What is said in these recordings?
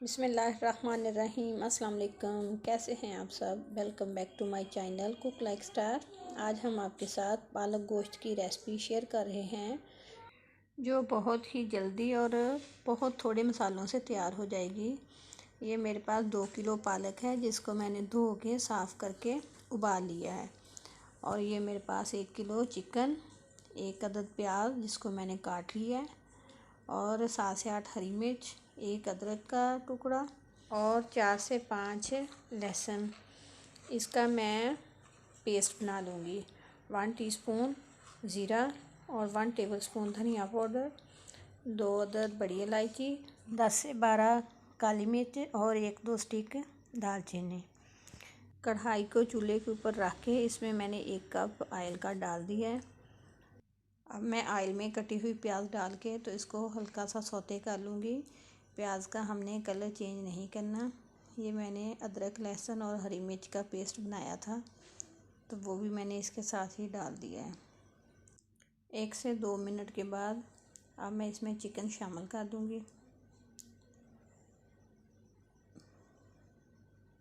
बिस्मिल्लाहिर्रहमानिर्रहीम। अस्सलाम वालेकुम। कैसे हैं आप सब? Welcome back to my channel cook like star. आज हम आपके साथ पालक गोश्त की रेसिपी शेयर कर रहे हैं जो बहुत ही जल्दी और बहुत थोड़े मसालों से तैयार हो जाएगी। ये मेरे पास 2 किलो पालक है जिसको मैंने धो के साफ़ करके उबाल लिया है। और ये मेरे पास 1 किलो चिकन, 1 अदद प्याज जिसको मैंने काट लिया है, और 7 से 8 हरी मिर्च, 1 अदरक का टुकड़ा और 4 से 5 लहसुन। इसका मैं पेस्ट बना लूँगी। 1 टीस्पून ज़ीरा और 1 टेबलस्पून धनिया पाउडर, 2 अदद बड़ी इलायची, 10 से 12 काली मिर्च और 1-2 स्टिक दालचीनी। कढ़ाई को चूल्हे के ऊपर रख के इसमें मैंने 1 कप ऑयल का डाल दिया है। अब मैं ऑयल में कटी हुई प्याज डाल के तो इसको हल्का सा सौते कर लूँगी। प्याज का हमने कलर चेंज नहीं करना। ये मैंने अदरक, लहसुन और हरी मिर्च का पेस्ट बनाया था तो वो भी मैंने इसके साथ ही डाल दिया है। 1 से 2 मिनट के बाद अब मैं इसमें चिकन शामिल कर दूँगी।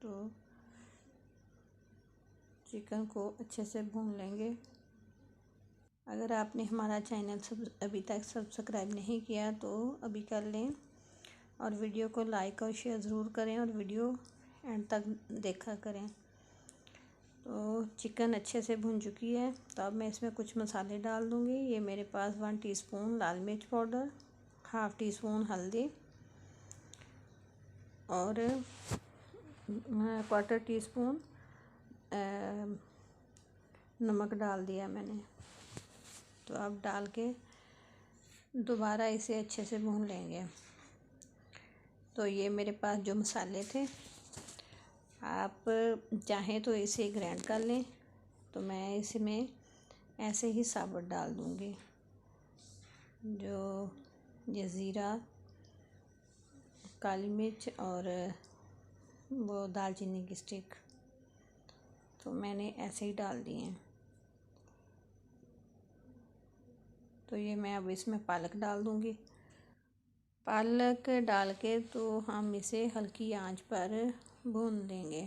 तो चिकन को अच्छे से भून लेंगे। अगर आपने हमारा चैनल अभी तक सब्सक्राइब नहीं किया तो अभी कर लें, और वीडियो को लाइक और शेयर ज़रूर करें और वीडियो एंड तक देखा करें। तो चिकन अच्छे से भुन चुकी है तो अब मैं इसमें कुछ मसाले डाल दूँगी। ये मेरे पास 1 टीस्पून लाल मिर्च पाउडर, 1/2 टीस्पून हल्दी और 1/4 टीस्पून नमक डाल दिया मैंने। तो अब डाल के दोबारा इसे अच्छे से भून लेंगे। तो ये मेरे पास जो मसाले थे, आप चाहें तो इसे ग्राइंड कर लें, तो मैं इसमें ऐसे ही साबुत डाल दूँगी। जो ये ज़ीरा, काली मिर्च और वो दालचीनी की स्टिक, तो मैंने ऐसे ही डाल दिए हैं। तो ये मैं अब इसमें पालक डाल दूँगी। पालक डाल के तो हम इसे हल्की आंच पर भून लेंगे।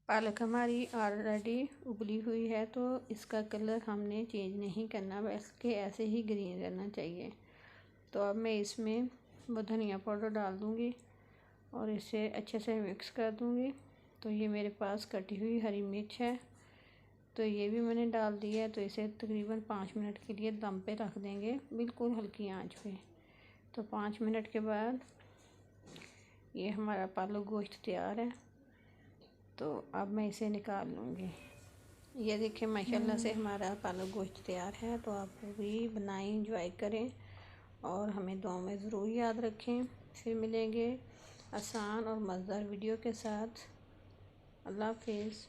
पालक हमारी ऑलरेडी उबली हुई है तो इसका कलर हमने चेंज नहीं करना, बल्कि ऐसे ही ग्रीन रहना चाहिए। तो अब मैं इसमें वो धनिया पाउडर डाल दूँगी और इसे अच्छे से मिक्स कर दूँगी। तो ये मेरे पास कटी हुई हरी मिर्च है तो ये भी मैंने डाल दिया है। तो इसे तकरीबन 5 मिनट के लिए दम पे रख देंगे, बिल्कुल हल्की आंच पे। तो 5 मिनट के बाद ये हमारा पालक गोश्त तैयार है। तो अब मैं इसे निकाल लूँगी। ये देखिए माशाल्लाह से हमारा पालक गोश्त तैयार है। तो आप भी बनाएं, इंजॉय करें और हमें दुआ में ज़रूर याद रखें। फिर मिलेंगे आसान और मज़ेदार वीडियो के साथ। अल्लाह हाफिज़।